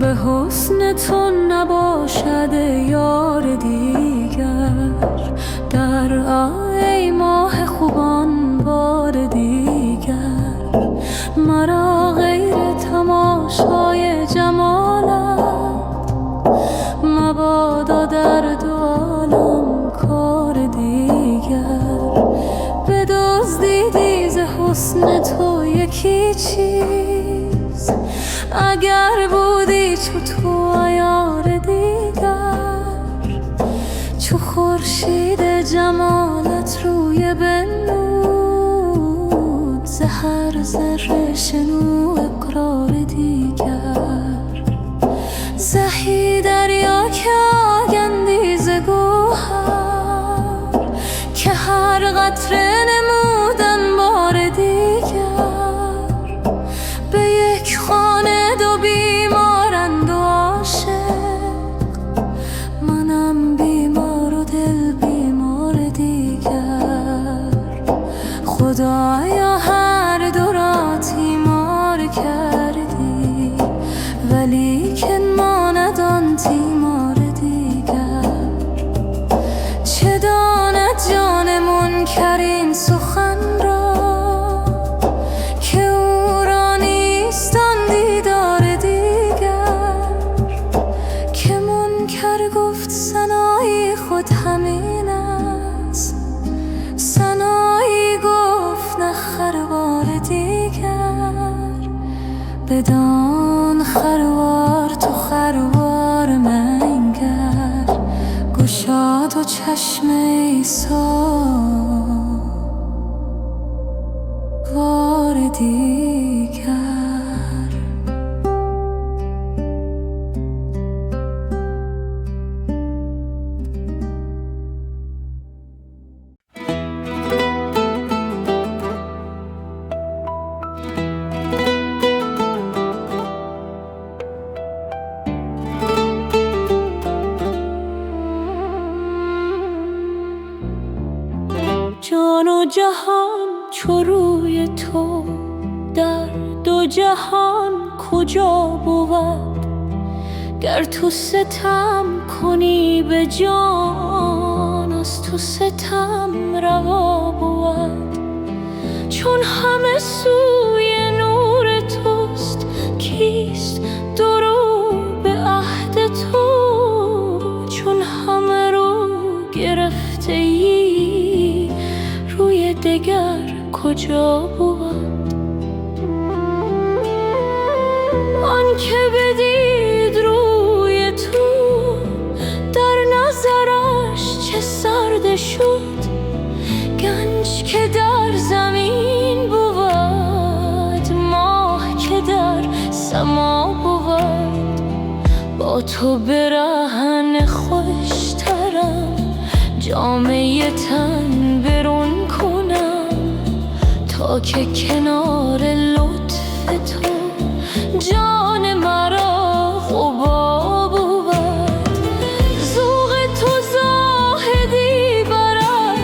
به حسن تو نباشد یار دیگر، در ای ماه خوبان بار دیگر، مرا غیر تماشای جمالت مبادا در دو عالم کار دیگر. بدزدیدی ز حسن تو یکی چیز، اگر بودی چو تو عیار دیگر، چو خورشید جمالت روی بنمود، ز هر ذره شنو اقرار دیگر. زهی دریا که آگندی ز گوهر، که هر قطره نمودن بار دیگر. به یک خانه دو بیمارند و عاشق، منم بیمار و دل بیمار دیگر. خدایا هر دو را تیمار کردی، بدان خروار تو خروار منگر گشاد و چشم ایسا بار دیگر. جان و جهان چو روی تو در دو جهان کجا بود؟ گر تو ستم کنی به جان از تو ستم روا بود. چون همه سوی نور توست کیست درو به عهد تو؟ چون همه رو گرفته ای روی دگر کجا بود؟ آن که بدید روی تو در نظرش چه سرد شد. گنج که در زمین بود ماه که در سما بود. با تو برهن خوشترم جامه تن برون کنم تا که کنار لطف تو جان مرا قبا بود. ذوق تو زاهدی برد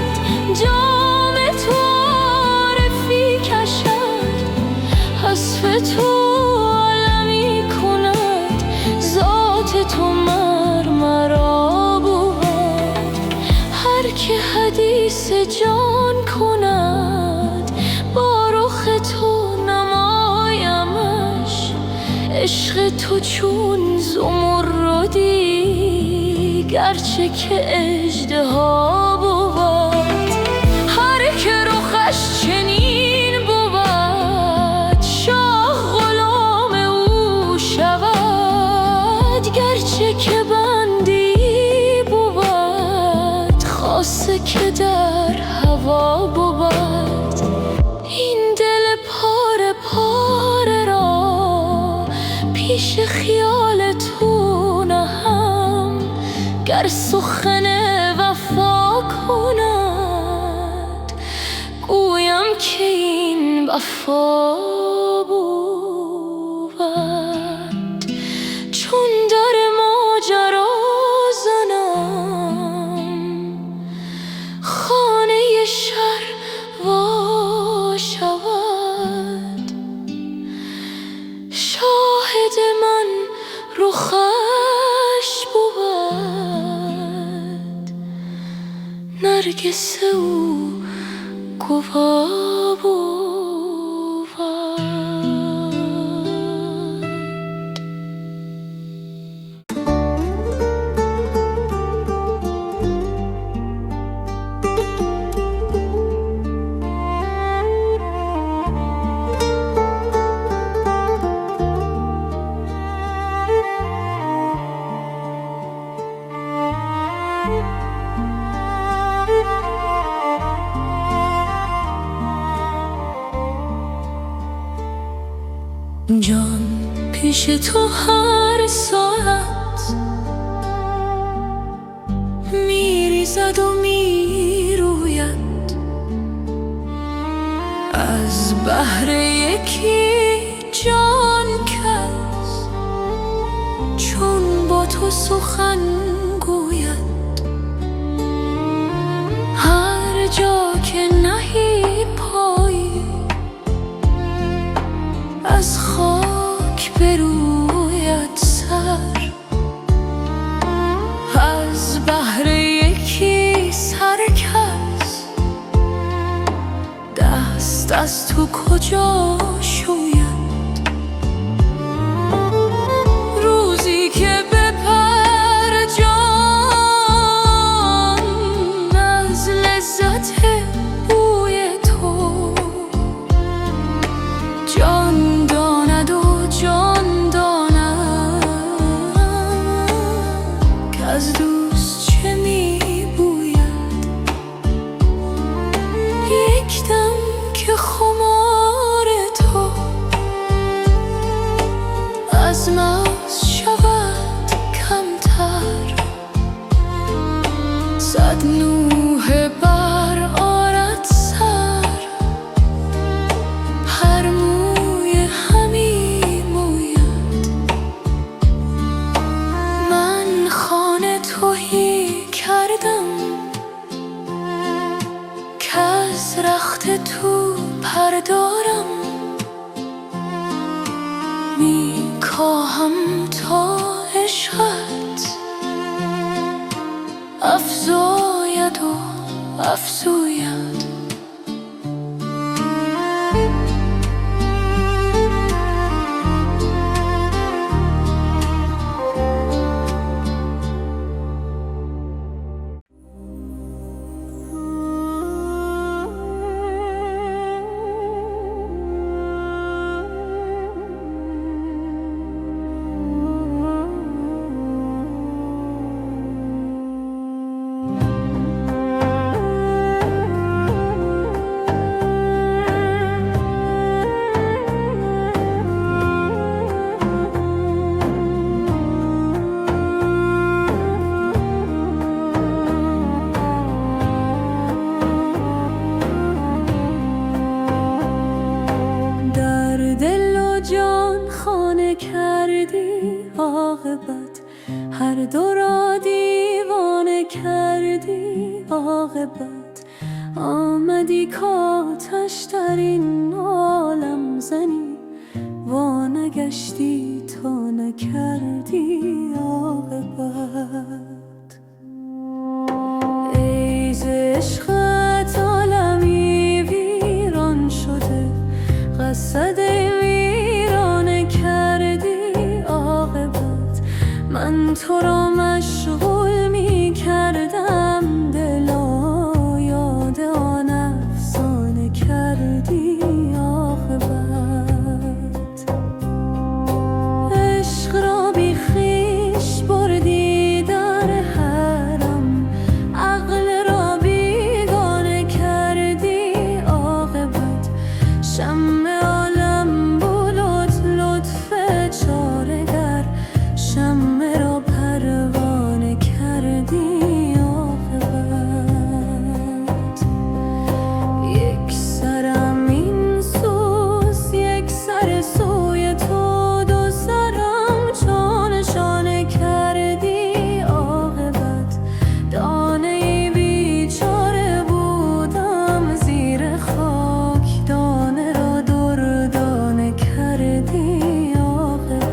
جام تو عارفی کشد. حسب تو عالمی کند ذات تو مرا بود. هر که حدیث جان کند با رخ تو نمایمش. عشق تو چون زمردی گرچه که اژدها بود. هر که رخش چنین بود شاه غلام او شود. گرچه که بندی بود خاصه که در هوا بود. این دل پاره پاره را پیش خیال تو نهم. گر سخن وفا کند گویم که این وفا بود. چون در ماجرا زنم خانه شر وا شود. شاهد من رخش بود نرگس او گوا بود. جان پیش تو هر ساعت میریزد و میروید. از بهر یکی جان کس چون با تو سخن گوید. هر جا که نهی پایی از خاک بروید سر. از بهر یکی سر کس دست از تو کجا شوید. روزی که بپر جان از لذت بوی تو جان داند و درخت تو پر دارم، میکاهم تا عشقت افزاید و افزوید. عاقبت هر دو را دیوانه کردی، عاقبت آمدی کاتش در این عالم زنی، وانگشتی تا نکردی عاقبت. ای ز عشقت عالمی ویران شده، قصد ویرانه کردی عاقبت. من تو را مشغول می کردم، دلا یاد آن افسانه کردی عاقبت. عشق را بی خویش بردی در حرم، عقل را بیگانه کردی عاقبت. شمع عالم بلوت لطف چاره‌گر، شمع را پروانه کردی عاقبت. یک سرم این سوز، یک سر سوی تو، دو سرم چون شانه کردی عاقبت. دانه بیچاره بودم زیر خاک، دانه را دردانه کردی عاقبت.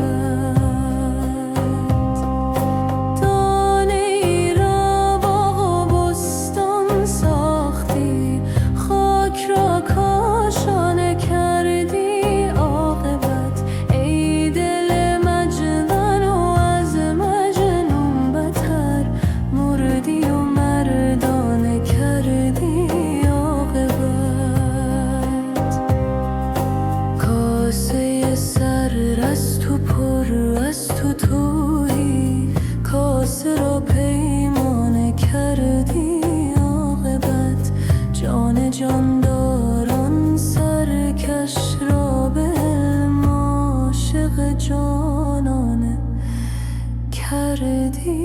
دانه ای را باغ و بستان ساختی، خاک را کاشانه کردی عاقبت. ای دل مجنون و از مجنون بتر، مردی و مردانه کردی عاقبت. کاسه سر از تو پر از تو تویی، کاسه را پیمانه کردی عاقبت. جان جانداران سرکش را به علم عاشق جانانه کردی